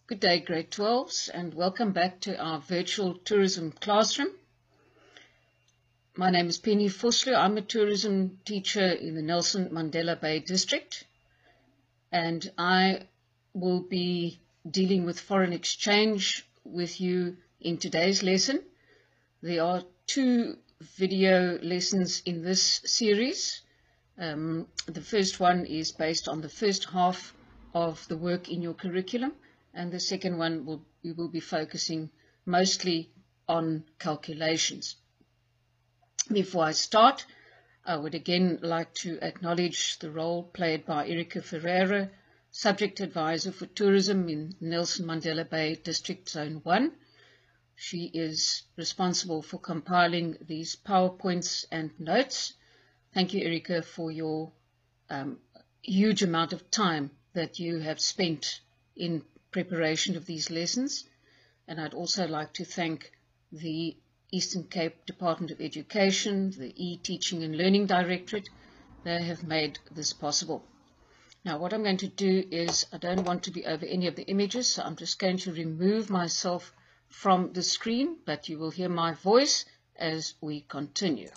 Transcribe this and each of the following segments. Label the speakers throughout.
Speaker 1: Good day, grade 12s, and welcome back to our virtual tourism classroom. My name is Penny Vosloo. I'm a tourism teacher in the Nelson Mandela Bay district, and I will be dealing with foreign exchange with you in today's lesson. There are two video lessons in this series. The first one is based on the first half of the work in your curriculum, and the second one we will be focusing mostly on calculations. Before I start, I would again like to acknowledge the role played by Erika Ferreira, Subject Advisor for Tourism in Nelson Mandela Bay District Zone 1. She is responsible for compiling these PowerPoints and notes. Thank you, Erika, for your huge amount of time that you have spent in preparation of these lessons. And I'd also like to thank the Eastern Cape Department of Education, the E-Teaching and Learning Directorate. They have made this possible. Now, what I'm going to do is, I don't want to be over any of the images, so I'm just going to remove myself from the screen, but you will hear my voice as we continue.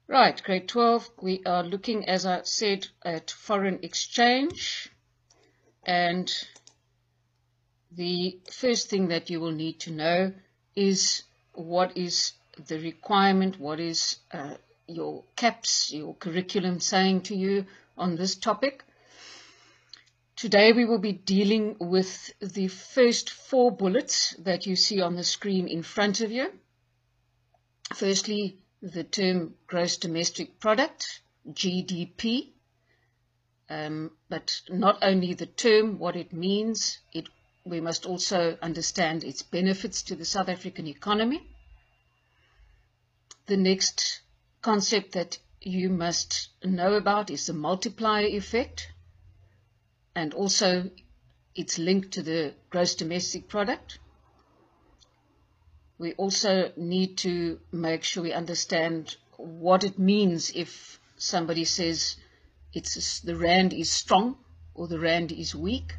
Speaker 1: Right, grade 12, we are looking, as I said, at foreign exchange. And the first thing that you will need to know is what is the requirement, what is your CAPS, your curriculum saying to you on this topic. Today we will be dealing with the first 4 bullets that you see on the screen in front of you. Firstly, the term gross domestic product, GDP. But not only the term, what it means, we must also understand its benefits to the South African economy. The next concept that you must know about is the multiplier effect, and also its link to the gross domestic product. We also need to make sure we understand what it means if somebody says the rand is strong or the rand is weak.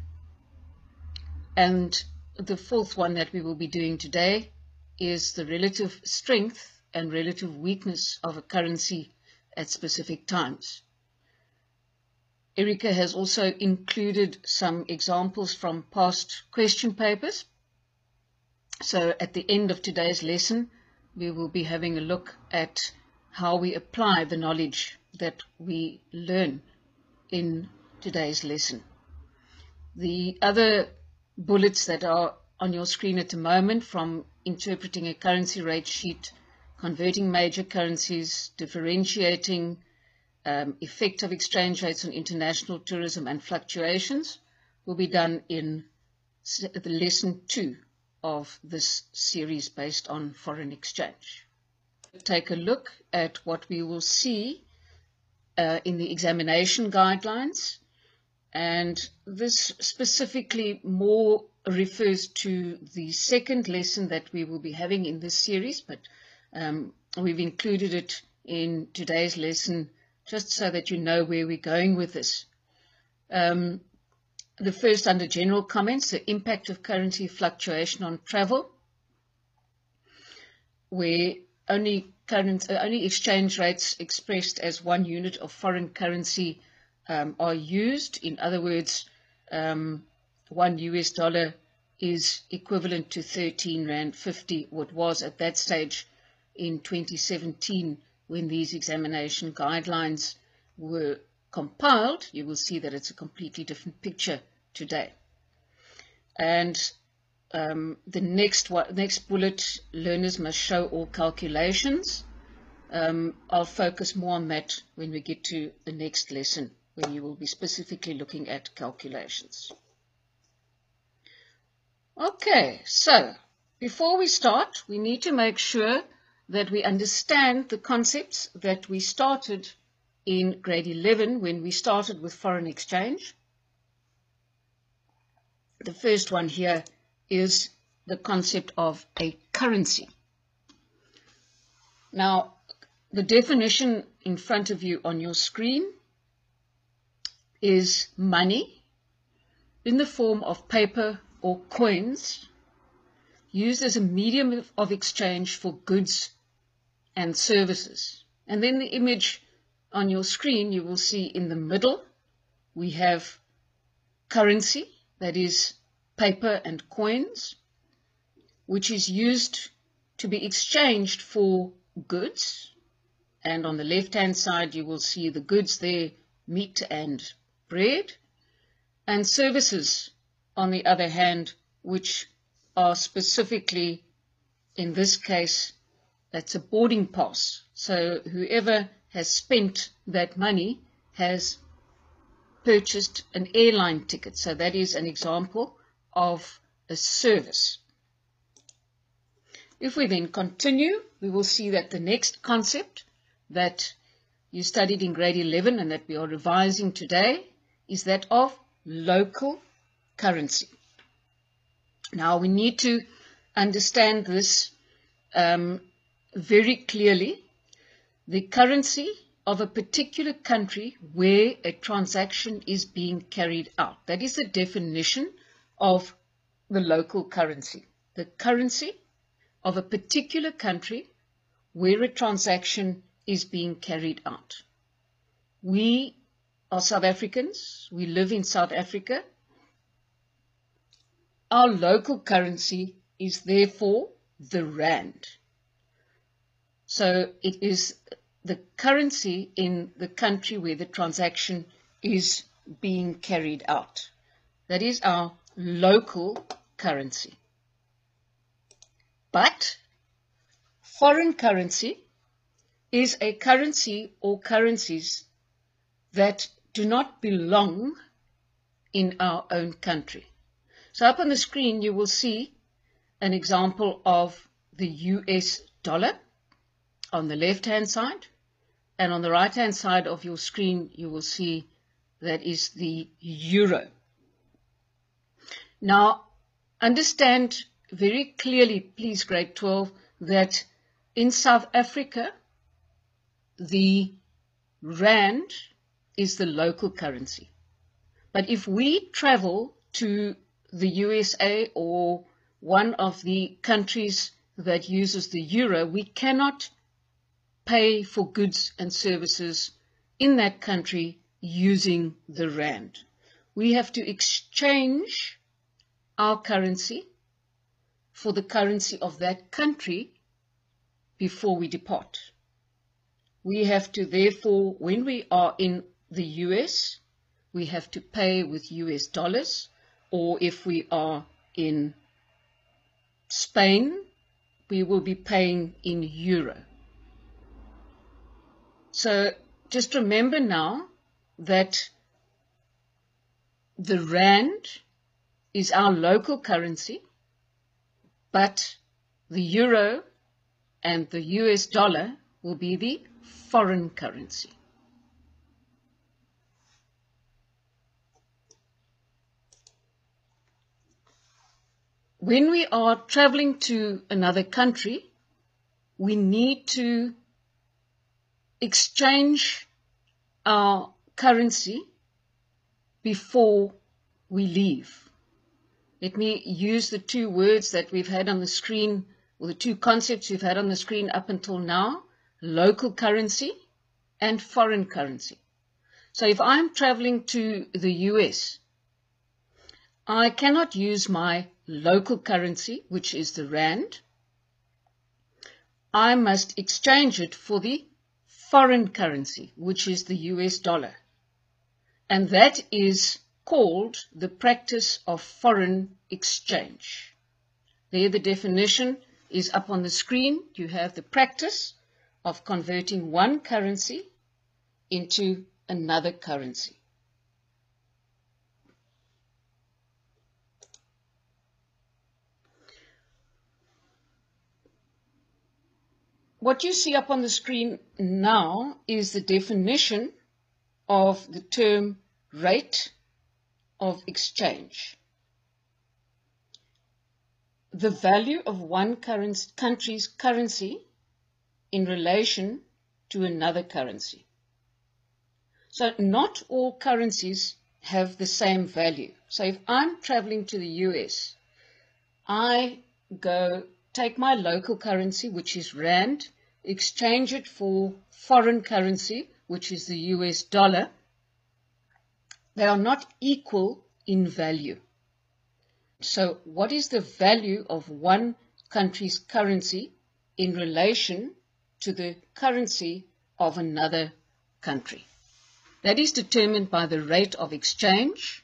Speaker 1: And the fourth one that we will be doing today is the relative strength and relative weakness of a currency at specific times. Erika has also included some examples from past question papers. So at the end of today's lesson, we will be having a look at how we apply the knowledge that we learn in today's lesson. The other bullets that are on your screen at the moment, from interpreting a currency rate sheet, converting major currencies, differentiating effect of exchange rates on international tourism and fluctuations, will be done in the lesson 2 of this series based on foreign exchange. Take a look at what we will see in the examination guidelines, and this specifically more refers to the second lesson that we will be having in this series, but we've included it in today's lesson just so that you know where we're going with this. The first, under general comments, the impact of currency fluctuation on travel, where only exchange rates expressed as 1 unit of foreign currency are used. In other words, $1 is equivalent to 13.50 Rand, what was at that stage in 2017 when these examination guidelines were compiled. You will see that it's a completely different picture today. And the next bullet, learners must show all calculations. I'll focus more on that when we get to the next lesson, when you will be specifically looking at calculations. Okay, so before we start, we need to make sure that we understand the concepts that we started in grade 11 when we started with foreign exchange. The first one here is the concept of a currency. Now, the definition in front of you on your screen is money, in the form of paper or coins used as a medium of exchange for goods and services. And then the image on your screen, you will see in the middle, we have currency, that is paper and coins, which is used to be exchanged for goods. And on the left-hand side, you will see the goods there, meat and bread, and services, on the other hand, which are specifically, in this case, that's a boarding pass. So whoever has spent that money has purchased an airline ticket. So that is an example of a service. If we then continue, we will see that the next concept that you studied in grade 11 and that we are revising today is that of local currency. Now we need to understand this very clearly. The currency of a particular country where a transaction is being carried out. That is the definition of the local currency. The currency of a particular country where a transaction is being carried out. We are South Africans. We live in South Africa. Our local currency is therefore the rand. So it is the currency in the country where the transaction is being carried out. That is our local currency. But foreign currency is a currency or currencies that do not belong in our own country. So up on the screen you will see an example of the US dollar on the left-hand side, and on the right-hand side of your screen you will see that is the euro. Now understand very clearly, please, grade 12, that in South Africa the rand is the local currency. But if we travel to the USA or one of the countries that uses the euro, we cannot pay for goods and services in that country using the rand. We have to exchange our currency for the currency of that country before we depart. We have to, therefore, when we are in the US, we have to pay with US dollars, or if we are in Spain, we will be paying in euro. So just remember now that the rand is our local currency, but the euro and the US dollar will be the foreign currency. When we are traveling to another country, we need to exchange our currency before we leave. Let me use the two words that we've had on the screen, or the two concepts we've had on the screen up until now: local currency and foreign currency. So if I'm traveling to the US, I cannot use my local currency, which is the rand. I must exchange it for the foreign currency, which is the US dollar. And that is called the practice of foreign exchange. There the definition is up on the screen. You have the practice of converting one currency into another currency. What you see up on the screen now is the definition of the term rate of exchange. The value of one country's currency in relation to another currency. So not all currencies have the same value. So if I'm traveling to the US, I go take my local currency, which is rand, exchange it for foreign currency, which is the US dollar. They are not equal in value. So what is the value of one country's currency in relation to the currency of another country? That is determined by the rate of exchange,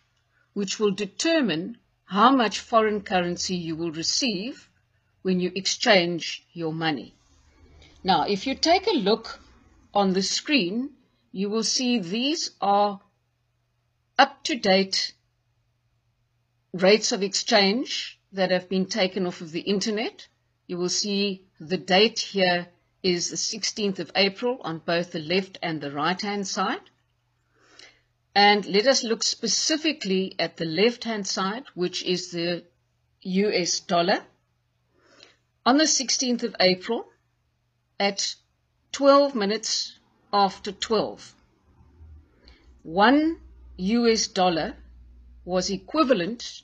Speaker 1: which will determine how much foreign currency you will receive when you exchange your money. Now, if you take a look on the screen, you will see these are up-to-date rates of exchange that have been taken off of the internet. You will see the date here is the 16th of April on both the left and the right-hand side. And let us look specifically at the left-hand side, which is the US dollar. On the 16th of April, at 12 minutes after 12, 1 US dollar was equivalent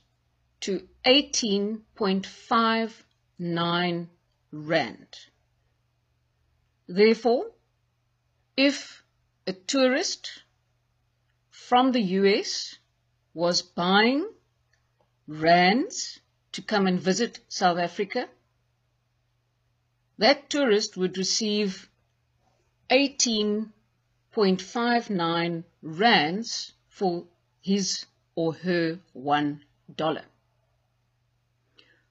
Speaker 1: to 18.59 rand. Therefore, if a tourist from the US was buying rands to come and visit South Africa, that tourist would receive 18.59 rands for his or her $1.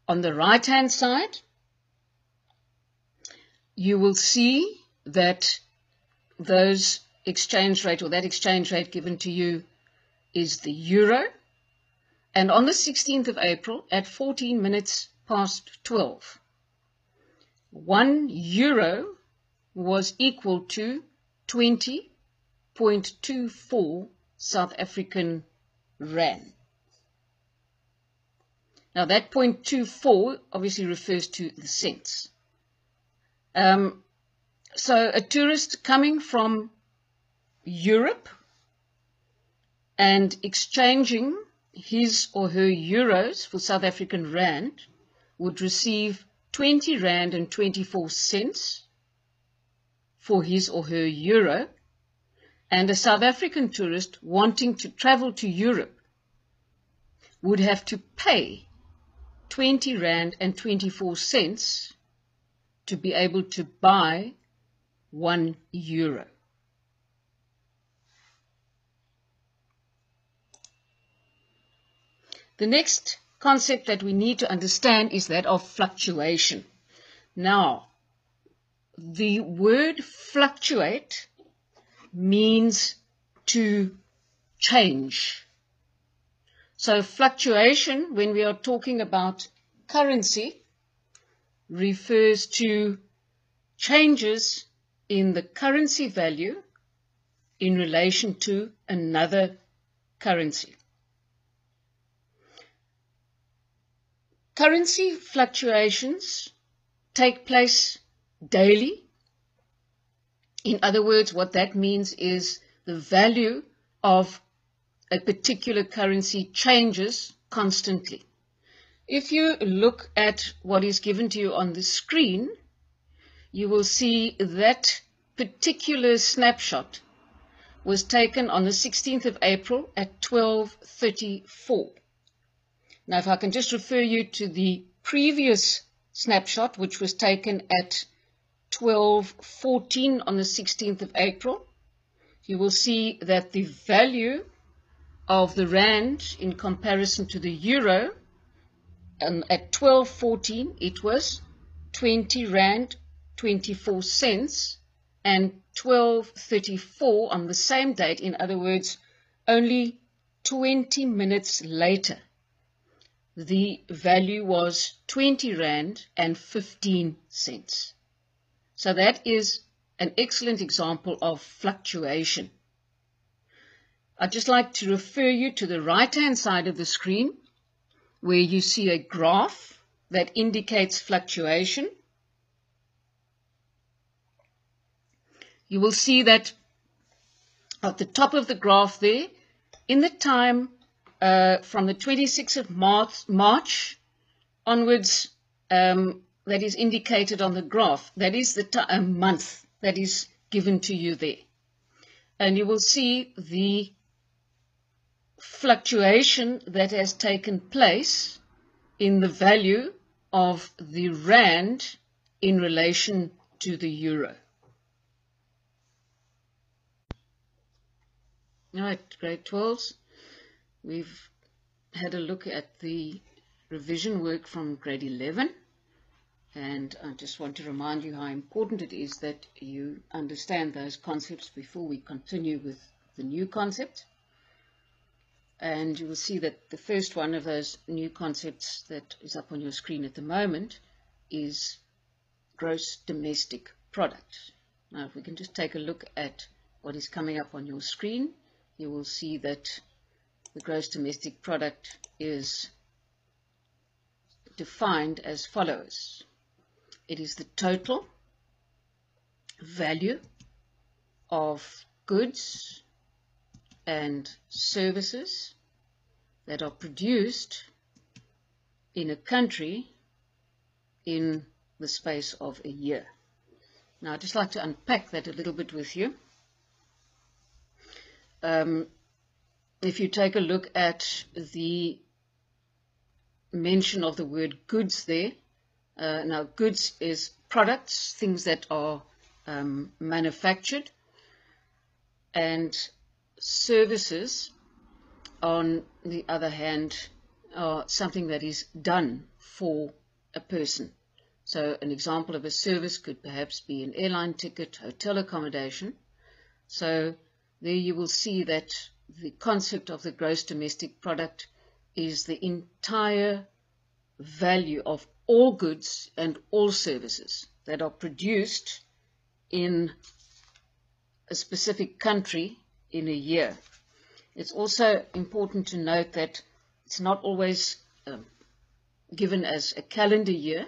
Speaker 1: On the right-hand side, you will see that those exchange rate, or that exchange rate given to you, is the euro. And on the 16th of April, at 14 minutes past 12, 1 euro was equal to 20.24 South African rand. Now that 0.24 obviously refers to the cents. So a tourist coming from Europe and exchanging his or her euros for South African rand would receive 20 rand and 24 cents for his or her euro, and a South African tourist wanting to travel to Europe would have to pay 20 rand and 24 cents to be able to buy 1 euro. The next concept that we need to understand is that of fluctuation. Now, the word fluctuate means to change. So fluctuation, when we are talking about currency, refers to changes in the currency value in relation to another currency. Currency fluctuations take place daily. In other words, what that means is the value of a particular currency changes constantly. If you look at what is given to you on the screen, you will see that particular snapshot was taken on the 16th of April at 12:34. Now, if I can just refer you to the previous snapshot, which was taken at 12:14 on the 16th of April, you will see that the value of the rand in comparison to the euro, at 12:14 it was 20 rand 24 cents, and 12:34 on the same date, in other words, only 20 minutes later, the value was 20 rand and 15 cents. So that is an excellent example of fluctuation. I'd just like to refer you to the right-hand side of the screen, where you see a graph that indicates fluctuation. You will see that at the top of the graph there, In the time from the 26th of March onwards, that is indicated on the graph, that is the month that is given to you there. And you will see the fluctuation that has taken place in the value of the rand in relation to the euro. All right, grade 12s, we've had a look at the revision work from grade 11, and I just want to remind you how important it is that you understand those concepts before we continue with the new concept. And you will see that the first one of those new concepts that is up on your screen at the moment is gross domestic product. Now, if we can just take a look at what is coming up on your screen, you will see that the gross domestic product is defined as follows. It is the total value of goods and services that are produced in a country in the space of a year. Now, I'd just like to unpack that a little bit with you. If you take a look at the mention of the word goods there, now goods is products, things that are manufactured, and services, on the other hand, are something that is done for a person. So an example of a service could perhaps be an airline ticket, hotel accommodation. So there you will see that the concept of the gross domestic product is the entire value of all goods and all services that are produced in a specific country in a year. It's also important to note that it's not always given as a calendar year.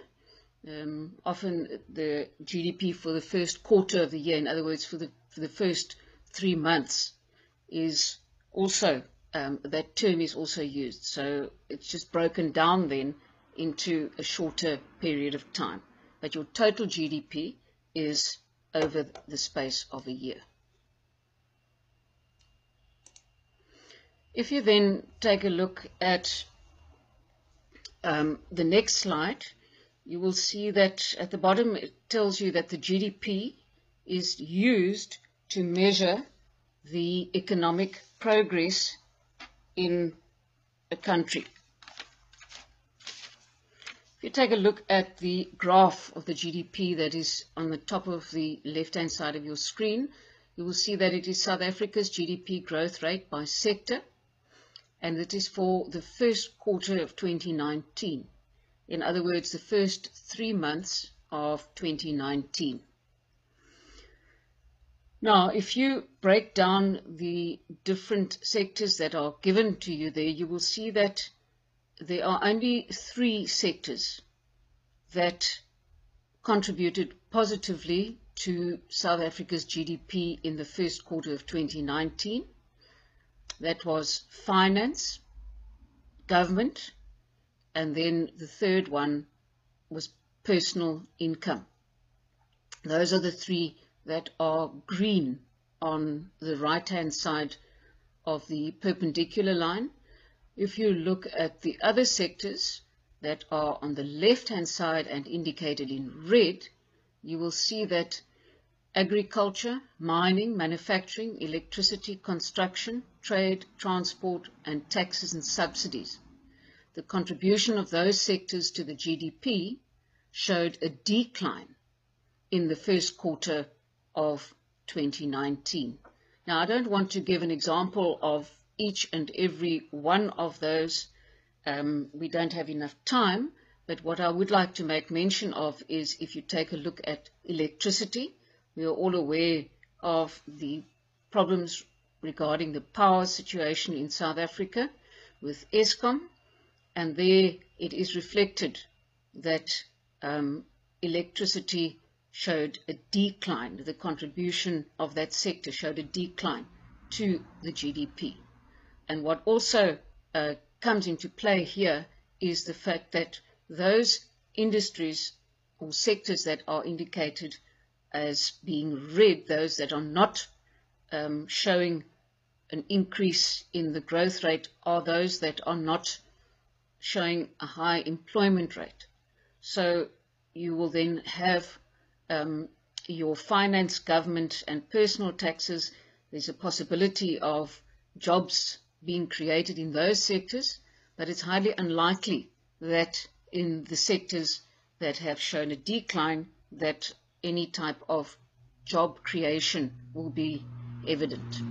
Speaker 1: Often the GDP for the first quarter of the year, in other words, for the first 3 months, is also, that term is also used. So it's just broken down then into a shorter period of time. But your total GDP is over the space of a year. If you then take a look at the next slide, you will see that at the bottom it tells you that the GDP is used to measure the economic progress in a country. If you take a look at the graph of the GDP that is on the top of the left-hand side of your screen, you will see that it is South Africa's GDP growth rate by sector, and it is for the first quarter of 2019. In other words, the first 3 months of 2019. Now, if you break down the different sectors that are given to you there, you will see that there are only 3 sectors that contributed positively to South Africa's GDP in the first quarter of 2019. That was finance, government, and then the third one was personal income. Those are the 3 that are green on the right-hand side of the perpendicular line. If you look at the other sectors that are on the left-hand side and indicated in red, you will see that agriculture, mining, manufacturing, electricity, construction, trade, transport, and taxes and subsidies. The contribution of those sectors to the GDP showed a decline in the first quarter of 2019. Now, I don't want to give an example of each and every one of those. We don't have enough time, but what I would like to make mention of is if you take a look at electricity, we are all aware of the problems regarding the power situation in South Africa with Eskom, and there it is reflected that electricity showed a decline. The contribution of that sector showed a decline to the GDP. And what also comes into play here is the fact that those industries or sectors that are indicated as being red, those that are not showing an increase in the growth rate, are those that are not showing a high employment rate. So you will then have your finance, government, and personal taxes. There's a possibility of jobs being created in those sectors, but it's highly unlikely that in the sectors that have shown a decline, that any type of job creation will be evident.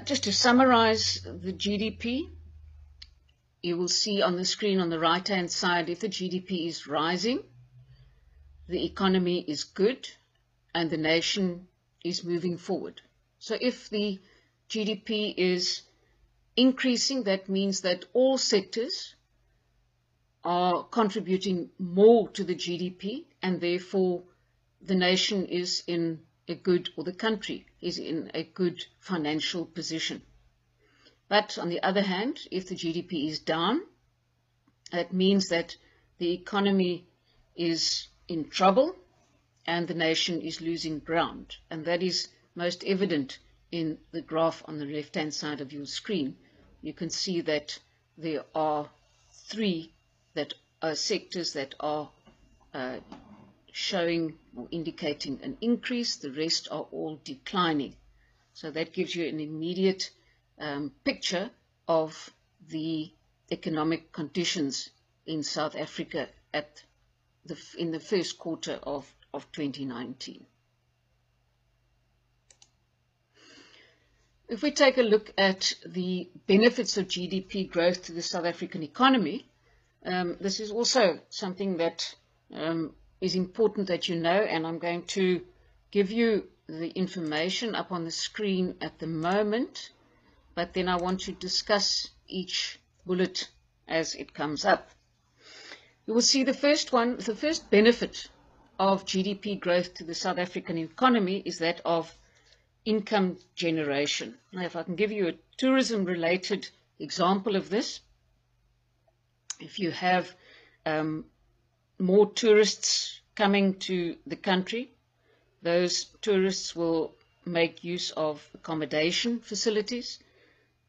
Speaker 1: Just to summarize the GDP, you will see on the screen on the right-hand side, if the GDP is rising, the economy is good, and the nation is moving forward. So if the GDP is increasing, that means that all sectors are contributing more to the GDP, and therefore the nation is in a good, or the country is in a good financial position. But on the other hand, if the GDP is down, that means that the economy is in trouble and the nation is losing ground. And that is most evident in the graph on the left-hand side of your screen. You can see that there are three sectors that are showing or indicating an increase. The rest are all declining. So that gives you an immediate picture of the economic conditions in South Africa in the first quarter of 2019. If we take a look at the benefits of GDP growth to the South African economy, this is also something that is important that you know, and I'm going to give you the information up on the screen at the moment, but then I want to discuss each bullet as it comes up. You will see the first benefit of GDP growth to the South African economy is that of income generation. Now, if I can give you a tourism-related example of this, if you have more tourists coming to the country, those tourists will make use of accommodation facilities,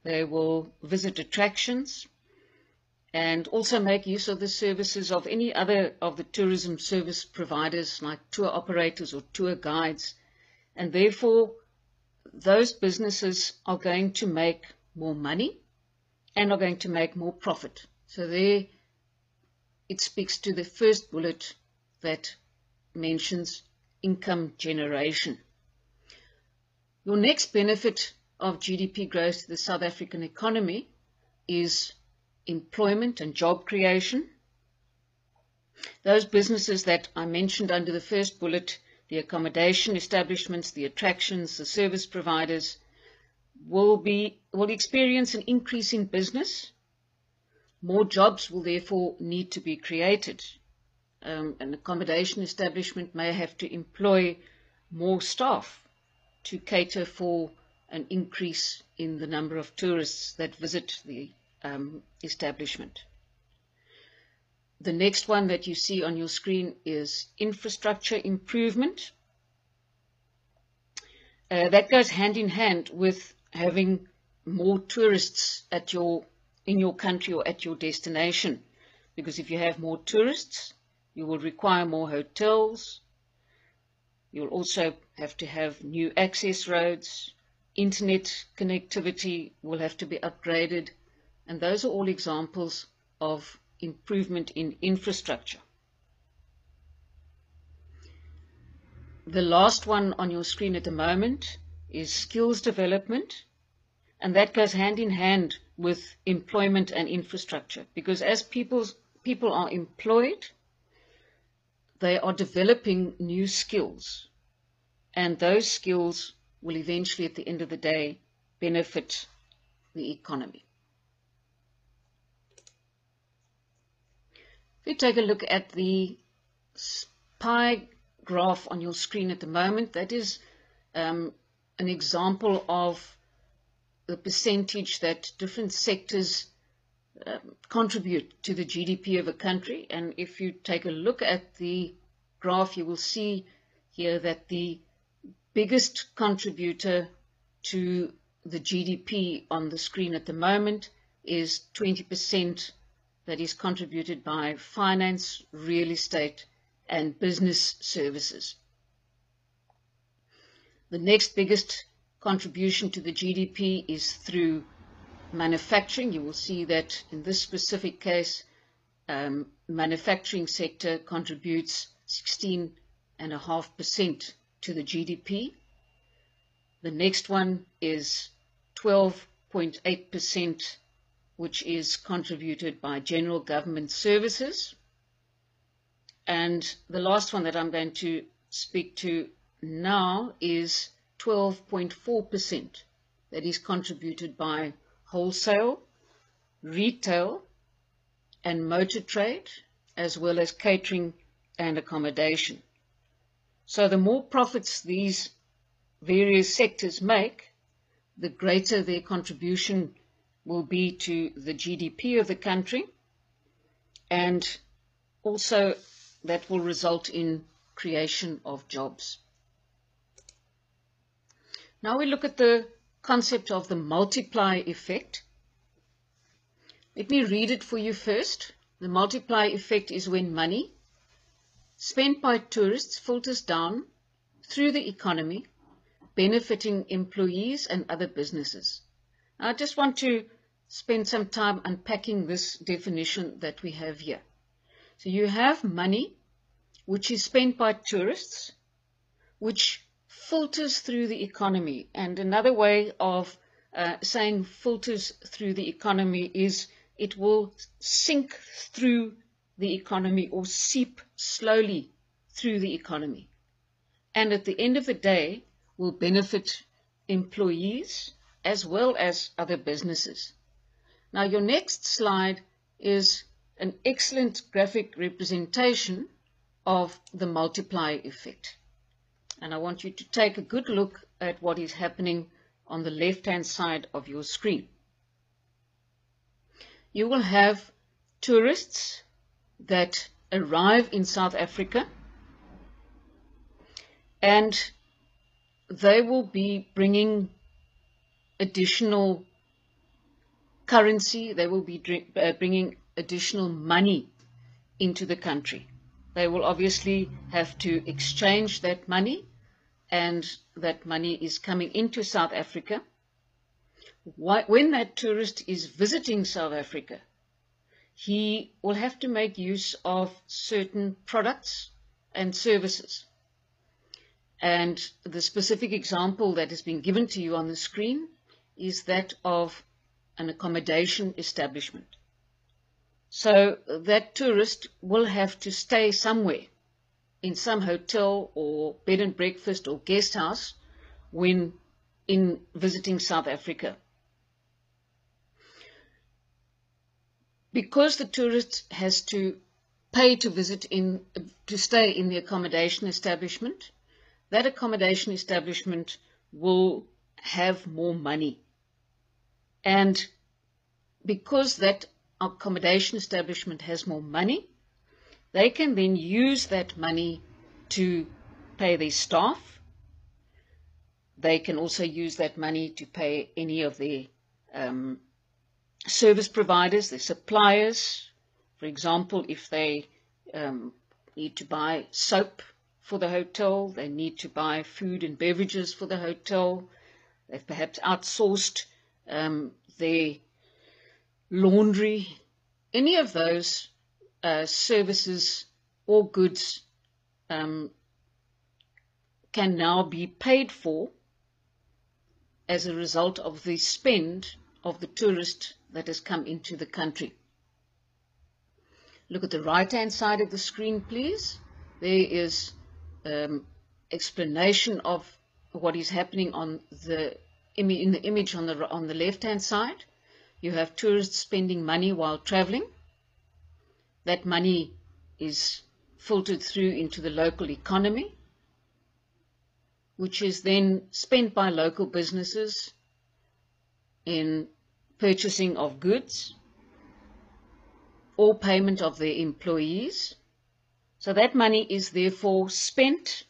Speaker 1: they will visit attractions, and also make use of the services of any other of the tourism service providers like tour operators or tour guides, and therefore those businesses are going to make more money and are going to make more profit. So there it speaks to the first bullet that mentions income generation. Your next benefit of GDP growth to the South African economy is employment and job creation. Those businesses that I mentioned under the first bullet, the accommodation establishments, the attractions, the service providers, will experience an increase in business. More jobs will therefore need to be created. An accommodation establishment may have to employ more staff to cater for an increase in the number of tourists that visit the establishment. The next one that you see on your screen is infrastructure improvement. That goes hand in hand with having more tourists in your country or at your destination, because if you have more tourists, you will require more hotels. You'll also have to have new access roads. Internet connectivity will have to be upgraded. And those are all examples of improvement in infrastructure. The last one on your screen at the moment is skills development. And that goes hand in hand with employment and infrastructure, because as people are employed, they are developing new skills, and those skills will eventually, at the end of the day, benefit the economy. If you take a look at the pie graph on your screen at the moment, that is an example of the percentage that different sectors contribute to the GDP of a country. And if you take a look at the graph, you will see here that the biggest contributor to the GDP on the screen at the moment is 20% that is contributed by finance, real estate, and business services. The next biggest contribution to the GDP is through manufacturing. You will see that in this specific case, manufacturing sector contributes 16.5% to the GDP. The next one is 12.8%, which is contributed by general government services. And the last one that I'm going to speak to now is 12.4%, that is contributed by wholesale, retail, and motor trade, as well as catering and accommodation. So the more profits these various sectors make, the greater their contribution will be to the GDP of the country, and also that will result in creation of jobs. Now we look at the concept of the multiplier effect. Let me read it for you first. The multiplier effect is when money spent by tourists filters down through the economy, benefiting employees and other businesses. Now, I just want to spend some time unpacking this definition that we have here. So you have money which is spent by tourists, which filters through the economy. And another way of saying filters through the economy is it will sink through the economy or seep slowly through the economy. And at the end of the day, will benefit employees as well as other businesses. Now, your next slide is an excellent graphic representation of the multiplier effect. And I want you to take a good look at what is happening on the left-hand side of your screen. You will have tourists that arrive in South Africa, and they will be bringing additional currency, they will be bringing additional money into the country. They will obviously have to exchange that money, and that money is coming into South Africa. When that tourist is visiting South Africa, he will have to make use of certain products and services. And the specific example that has been given to you on the screen is that of an accommodation establishment. So that tourist will have to stay somewhere, in some hotel or bed and breakfast or guest house, when in visiting South Africa. Because the tourist has to pay to stay in the accommodation establishment, that accommodation establishment will have more money. And because that accommodation establishment has more money, they can then use that money to pay their staff. They can also use that money to pay any of their service providers, their suppliers. For example, if they need to buy soap for the hotel, they need to buy food and beverages for the hotel, they've perhaps outsourced their laundry, any of those services or goods can now be paid for as a result of the spend of the tourist that has come into the country. Look at the right-hand side of the screen, please. There is explanation of what is happening in the image on the left-hand side. You have tourists spending money while traveling. That money is filtered through into the local economy. which is then spent by local businesses in purchasing of goods or payment of their employees. So that money is therefore spent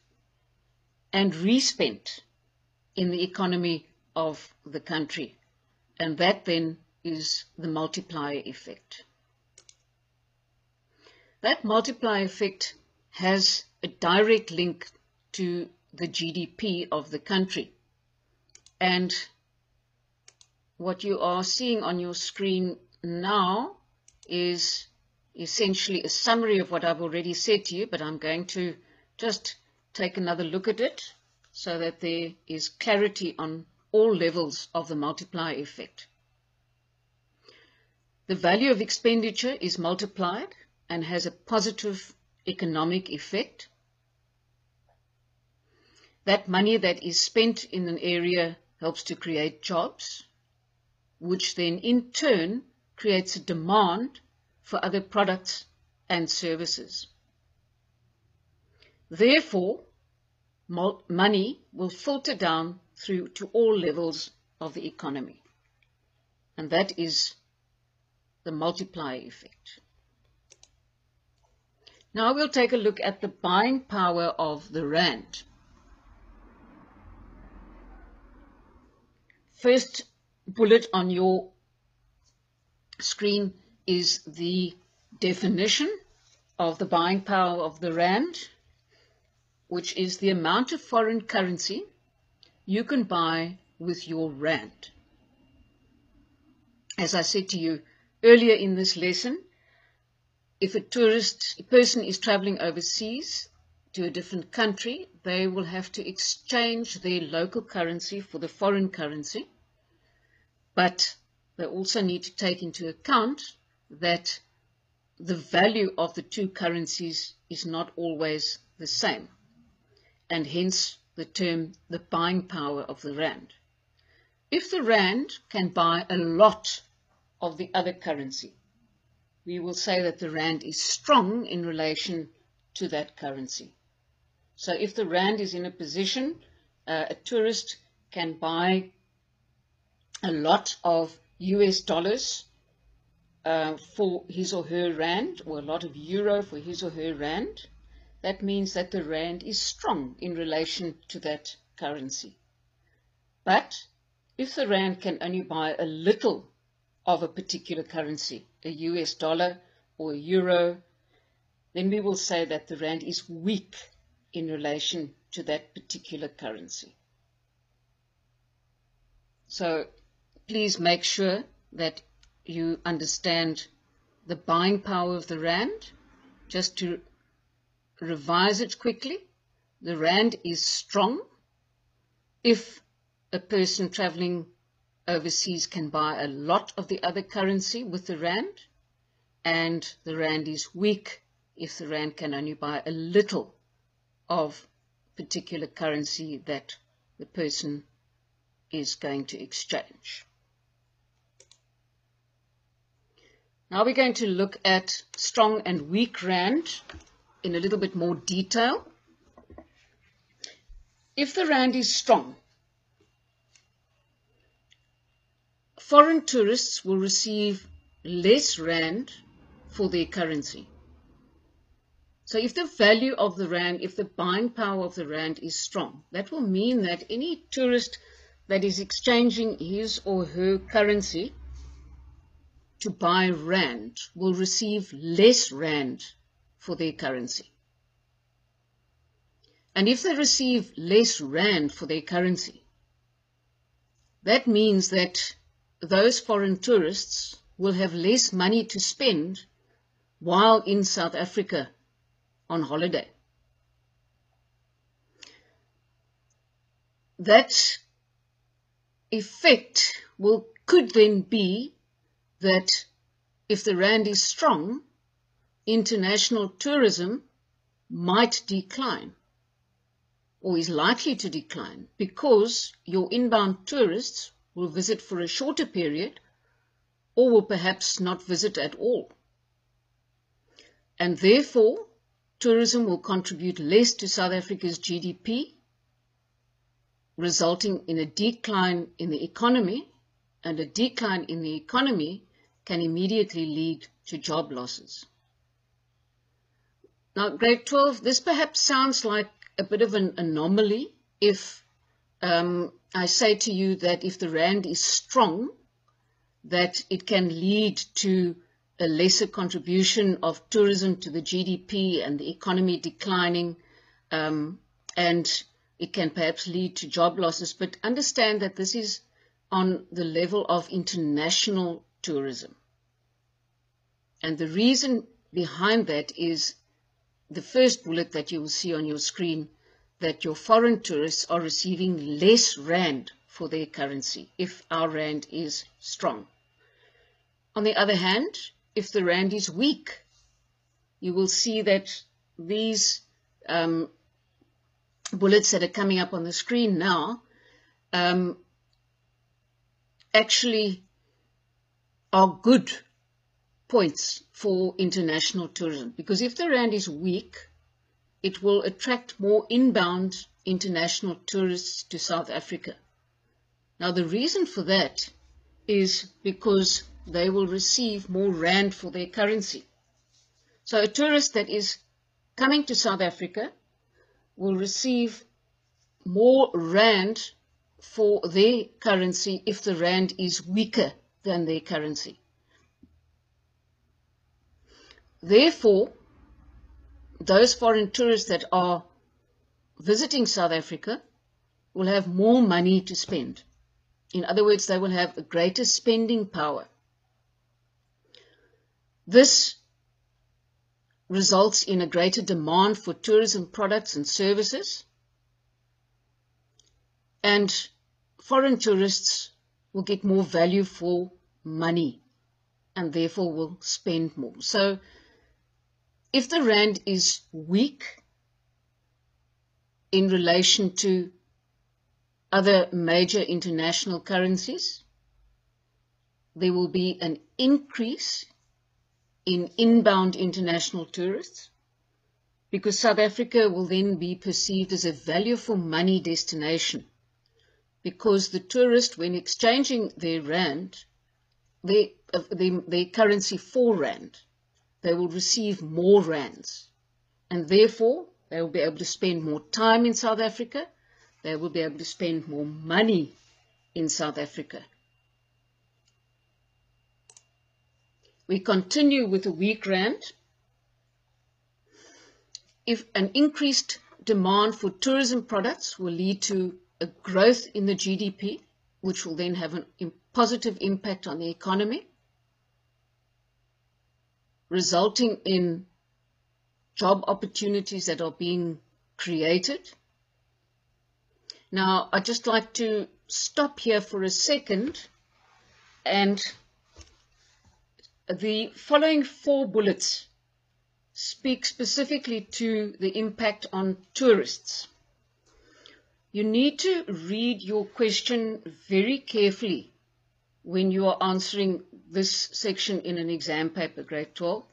Speaker 1: and respent in the economy of the country. And that then is the multiplier effect. That multiplier effect has a direct link to the GDP of the country. And what you are seeing on your screen now is essentially a summary of what I've already said to you, but I'm going to just take another look at it so that there is clarity on all levels of the multiplier effect. The value of expenditure is multiplied and has a positive economic effect. That money that is spent in an area helps to create jobs, which then in turn creates a demand for other products and services. Therefore, money will filter down through to all levels of the economy. And that is the multiplier effect. Now we'll take a look at the buying power of the rand. First bullet on your screen is the definition of the buying power of the rand, which is the amount of foreign currency you can buy with your rand. As I said to you earlier in this lesson, if a person is traveling overseas to a different country, they will have to exchange their local currency for the foreign currency. But they also need to take into account that the value of the two currencies is not always the same, and hence the term the buying power of the rand. If the rand can buy a lot of the other currency, we will say that the rand is strong in relation to that currency. So if the rand is in a position, a tourist can buy a lot of US dollars for his or her rand, or a lot of euro for his or her rand, that means that the rand is strong in relation to that currency. But if the rand can only buy a little of a particular currency, a US dollar or a euro, then we will say that the rand is weak in relation to that particular currency. So please make sure that you understand the buying power of the rand. Just to revise it quickly, the rand is strong if a person traveling overseas can buy a lot of the other currency with the rand, and the rand is weak if the rand can only buy a little of particular currency that the person is going to exchange. Now we're going to look at strong and weak rand in a little bit more detail. If the rand is strong, foreign tourists will receive less rand for their currency. So if the value of the rand, if the buying power of the rand is strong, that will mean that any tourist that is exchanging his or her currency to buy rand will receive less rand for their currency. And if they receive less rand for their currency, that means that those foreign tourists will have less money to spend while in South Africa on holiday. That effect could then be that if the rand is strong, international tourism might decline, or is likely to decline, because your inbound tourists will visit for a shorter period or will perhaps not visit at all. And therefore, tourism will contribute less to South Africa's GDP, resulting in a decline in the economy, and a decline in the economy can immediately lead to job losses. Now, grade 12, this perhaps sounds like a bit of an anomaly if I say to you that if the rand is strong, that it can lead to a lesser contribution of tourism to the GDP and the economy declining, and it can perhaps lead to job losses. But understand that this is on the level of international tourism. And the reason behind that is the first bullet that you will see on your screen, that your foreign tourists are receiving less rand for their currency if our rand is strong. On the other hand, if the rand is weak, you will see that these bullets that are coming up on the screen now actually are good points for international tourism, because if the rand is weak, it will attract more inbound international tourists to South Africa. Now, the reason for that is because they will receive more rand for their currency. So a tourist that is coming to South Africa will receive more rand for their currency if the rand is weaker than their currency. Therefore, those foreign tourists that are visiting South Africa will have more money to spend. In other words, they will have a greater spending power. This results in a greater demand for tourism products and services, and foreign tourists will get more value for money and therefore will spend more. So if the rand is weak in relation to other major international currencies, there will be an increase in inbound international tourists, because South Africa will then be perceived as a value for money destination, because the tourist, when exchanging their rand, their currency for rand, they will receive more rands, and therefore they will be able to spend more time in South Africa, they will be able to spend more money in South Africa. We continue with a weak rand. If an increased demand for tourism products will lead to a growth in the GDP, which will then have a positive impact on the economy, resulting in job opportunities that are being created. Now, I'd just like to stop here for a second, and the following 4 bullets speak specifically to the impact on tourists. You need to read your question very carefully when you are answering this section in an exam paper, grade 12.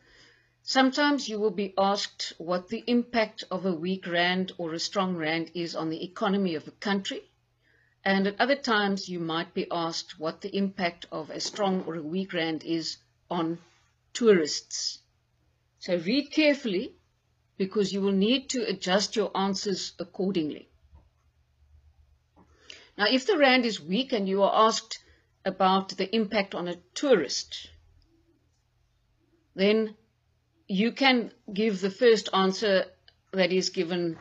Speaker 1: Sometimes you will be asked what the impact of a weak rand or a strong rand is on the economy of a country, and at other times you might be asked what the impact of a strong or a weak rand is on tourists. So read carefully, because you will need to adjust your answers accordingly. Now, if the rand is weak and you are asked about the impact on a tourist, then you can give the first answer that is given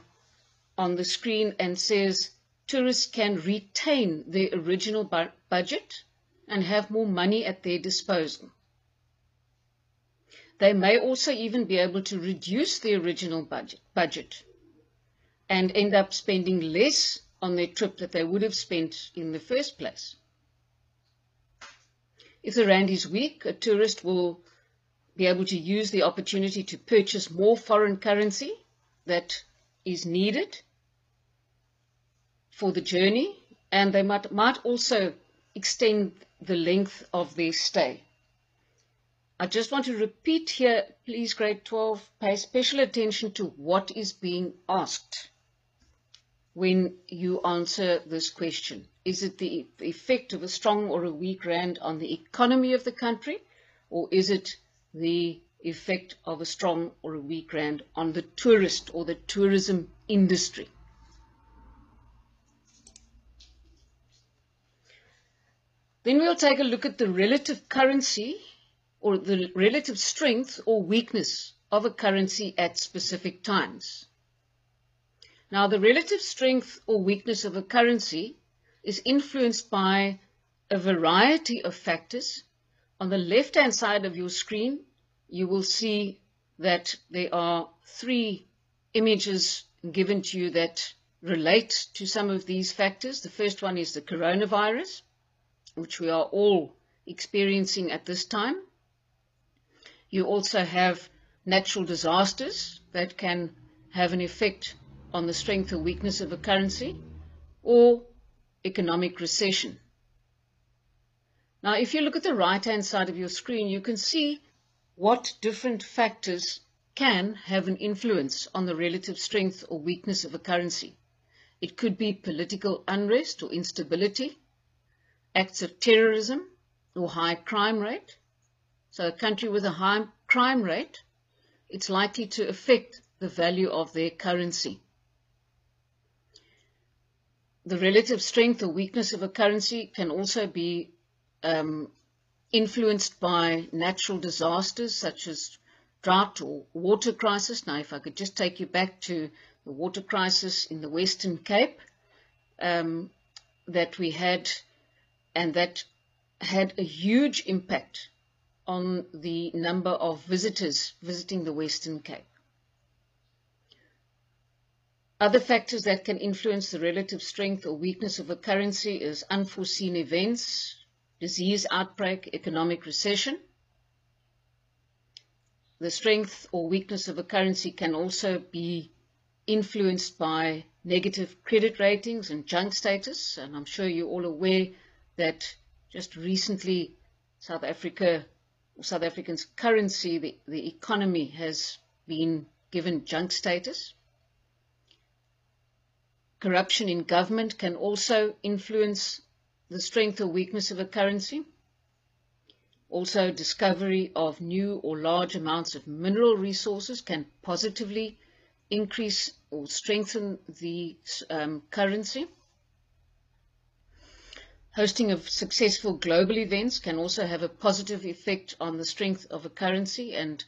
Speaker 1: on the screen and says tourists can retain their original budget and have more money at their disposal. They may also even be able to reduce the original budget and end up spending less on their trip that they would have spent in the first place. If the rand is weak, a tourist will be able to use the opportunity to purchase more foreign currency that is needed for the journey, and they might also extend the length of their stay. I just want to repeat here, please, grade 12, pay special attention to what is being asked. when you answer this question? Is it the effect of a strong or a weak rand on the economy of the country, or is it the effect of a strong or a weak rand on the tourist or the tourism industry? Then we'll take a look at the relative currency or the relative strength or weakness of a currency at specific times. Now, the relative strength or weakness of a currency is influenced by a variety of factors. On the left-hand side of your screen, you will see that there are 3 images given to you that relate to some of these factors. The first one is the coronavirus, which we are all experiencing at this time. You also have natural disasters that can have an effect on the strength or weakness of a currency, or economic recession. Now, if you look at the right-hand side of your screen, you can see what different factors can have an influence on the relative strength or weakness of a currency. It could be political unrest or instability, acts of terrorism, or high crime rate. So a country with a high crime rate, it's likely to affect the value of their currency. The relative strength or weakness of a currency can also be influenced by natural disasters such as drought or water crisis. Now, if I could just take you back to the water crisis in the Western Cape that we had, and that had a huge impact on the number of visitors visiting the Western Cape. Other factors that can influence the relative strength or weakness of a currency is unforeseen events, disease outbreak, economic recession. The strength or weakness of a currency can also be influenced by negative credit ratings and junk status. And I'm sure you're all aware that just recently South African's currency, the economy, has been given junk status. Corruption in government can also influence the strength or weakness of a currency. Also, discovery of new or large amounts of mineral resources can positively increase or strengthen the currency. Hosting of successful global events can also have a positive effect on the strength of a currency, and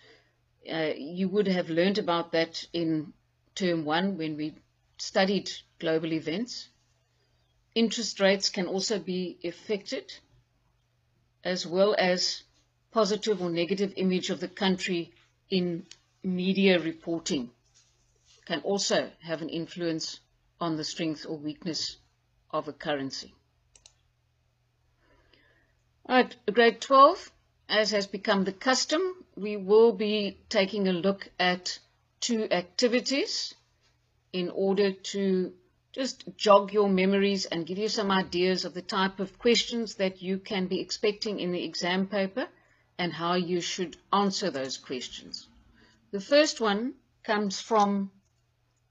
Speaker 1: you would have learned about that in term 1 when we studied global events. Interest rates can also be affected, as well as positive or negative image of the country in media reporting can also have an influence on the strength or weakness of a currency. All right, grade 12, as has become the custom, we will be taking a look at 2 activities in order to just jog your memories and give you some ideas of the type of questions that you can be expecting in the exam paper and how you should answer those questions. The first one comes from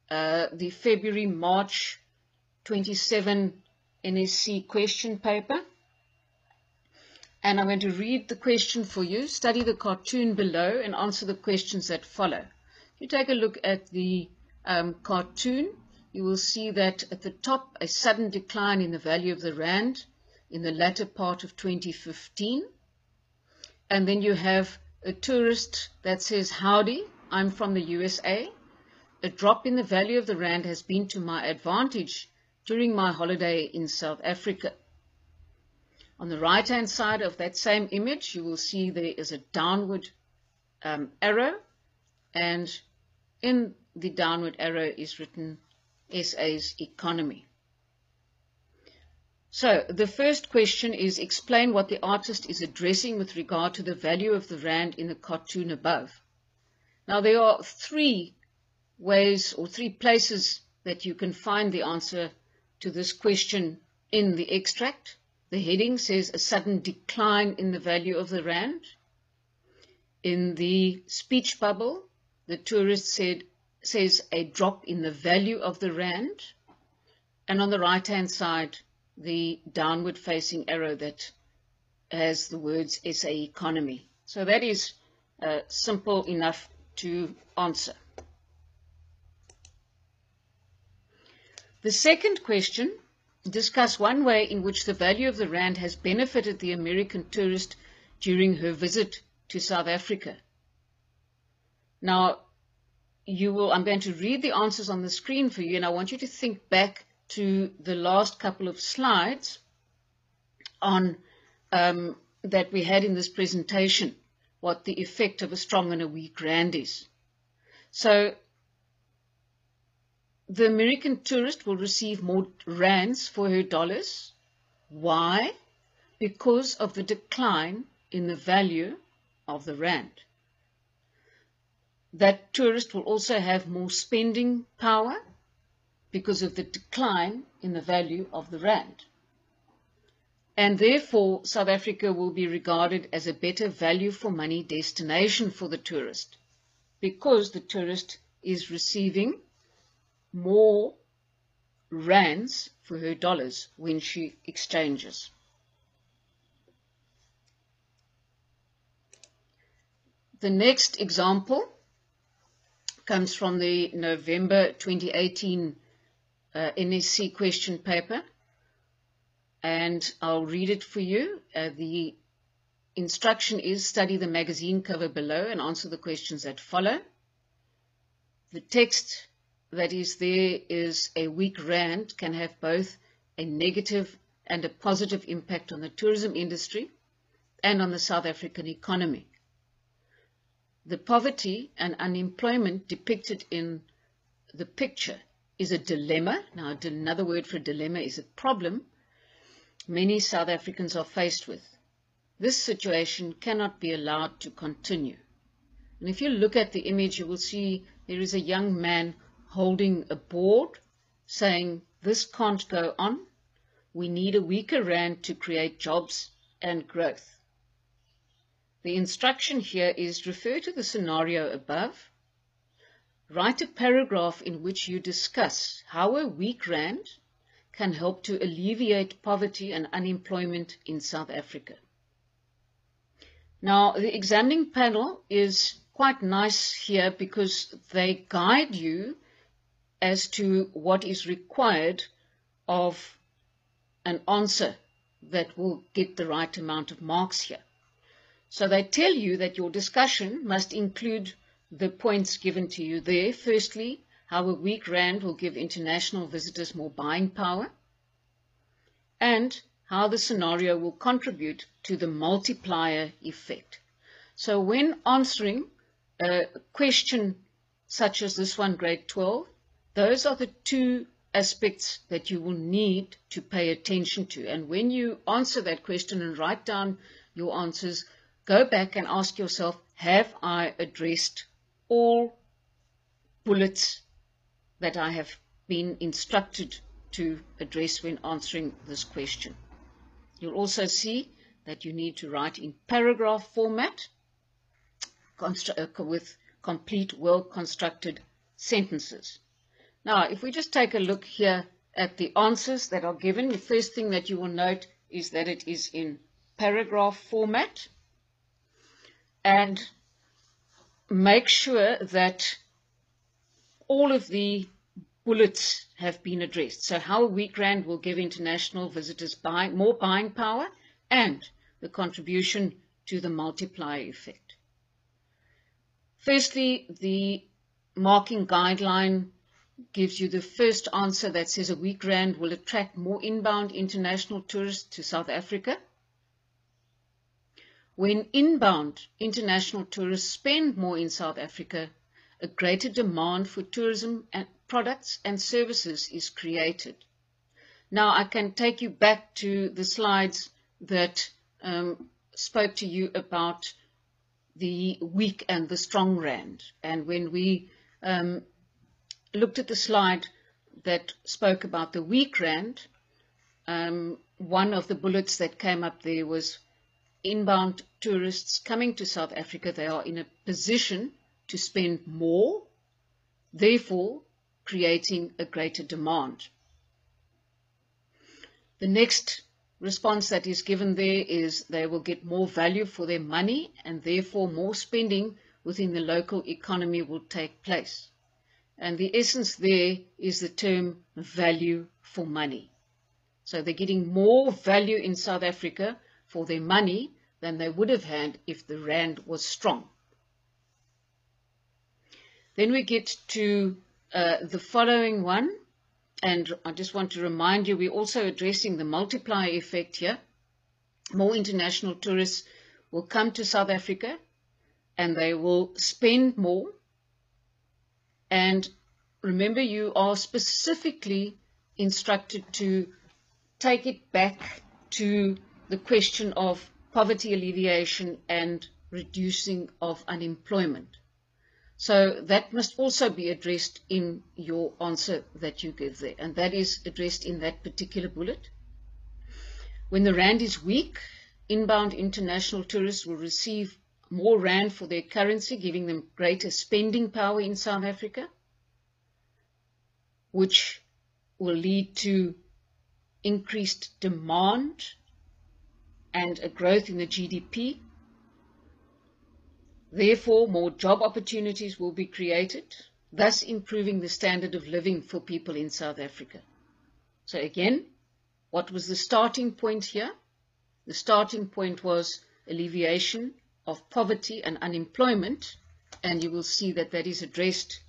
Speaker 1: the February-March 27 NSC question paper. And I'm going to read the question for you, study the cartoon below, and answer the questions that follow. If you take a look at the cartoon, you will see that at the top, a sudden decline in the value of the rand in the latter part of 2015. And then you have a tourist that says, "Howdy, I'm from the USA. A drop in the value of the rand has been to my advantage during my holiday in South Africa." On the right-hand side of that same image, you will see there is a downward arrow, and in the downward arrow is written SA's economy. So the first question is, explain what the artist is addressing with regard to the value of the rand in the cartoon above. Now there are 3 ways or 3 places that you can find the answer to this question in the extract. The heading says a sudden decline in the value of the rand. In the speech bubble, the tourist says a drop in the value of the rand. and on the right-hand side, the downward facing arrow that has the words SA economy. So that is simple enough to answer. The second question, discuss one way in which the value of the rand has benefited the American tourist during her visit to South Africa. Now, I'm going to read the answers on the screen for you, and I want you to think back to the last couple of slides on that we had in this presentation, what the effect of a strong and a weak rand is. So, the American tourist will receive more rands for her dollars. Why? Because of the decline in the value of the rand. That tourist will also have more spending power because of the decline in the value of the rand. And therefore, South Africa will be regarded as a better value for money destination for the tourist, because the tourist is receiving more rands for her dollars when she exchanges. The next example comes from the November 2018 NSC question paper, and I'll read it for you. The instruction is study the magazine cover below and answer the questions that follow. The text that is there is a weak rand can have both a negative and a positive impact on the tourism industry and on the South African economy. The poverty and unemployment depicted in the picture is a dilemma. Now, another word for dilemma is a problem many South Africans are faced with. This situation cannot be allowed to continue. And if you look at the image, you will see there is a young man holding a board saying, "This can't go on. We need a weaker rand to create jobs and growth." The instruction here is refer to the scenario above. Write a paragraph in which you discuss how a weak rand can help to alleviate poverty and unemployment in South Africa. Now, the examining panel is quite nice here because they guide you as to what is required of an answer that will get the right amount of marks here. So they tell you that your discussion must include the points given to you there. Firstly, how a weak rand will give international visitors more buying power, and how the scenario will contribute to the multiplier effect. So when answering a question such as this one, grade 12, those are the two aspects that you will need to pay attention to. And when you answer that question and write down your answers, go back and ask yourself, have I addressed all bullets that I have been instructed to address when answering this question? You'll also see that you need to write in paragraph format with complete, well-constructed sentences. Now, if we just take a look here at the answers that are given, the first thing that you will note is that it is in paragraph format. And make sure that all of the bullets have been addressed. So how a weak rand will give international visitors more buying power and the contribution to the multiplier effect. Firstly, the marking guideline gives you the first answer that says a weak rand will attract more inbound international tourists to South Africa. When inbound international tourists spend more in South Africa, a greater demand for tourism and products and services is created. Now, I can take you back to the slides that spoke to you about the weak and the strong rand. And when we looked at the slide that spoke about the weak rand, one of the bullets that came up there was inbound tourists coming to South Africa. They are in a position to spend more, therefore creating a greater demand. The next response that is given there is they will get more value for their money and therefore more spending within the local economy will take place. And the essence there is the term value for money. So they're getting more value in South Africa for their money than they would have had if the rand was strong. Then we get to the following one, and I just want to remind you, we're also addressing the multiplier effect here. More international tourists will come to South Africa and they will spend more. And remember, you are specifically instructed to take it back to the question of poverty alleviation and reducing of unemployment. So that must also be addressed in your answer that you give there, and that is addressed in that particular bullet. When the rand is weak, inbound international tourists will receive more rand for their currency, giving them greater spending power in South Africa, which will lead to increased demand and a growth in the GDP. Therefore, more job opportunities will be created, thus improving the standard of living for people in South Africa. So again, what was the starting point here? The starting point was alleviation of poverty and unemployment, and you will see that that is addressed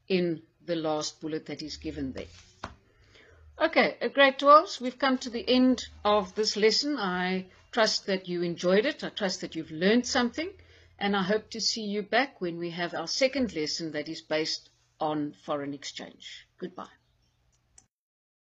Speaker 1: in the last bullet that is given there. Okay, grade 12s, we've come to the end of this lesson. I trust that you enjoyed it. I trust that you've learned something. And I hope to see you back when we have our second lesson that is based on foreign exchange. Goodbye.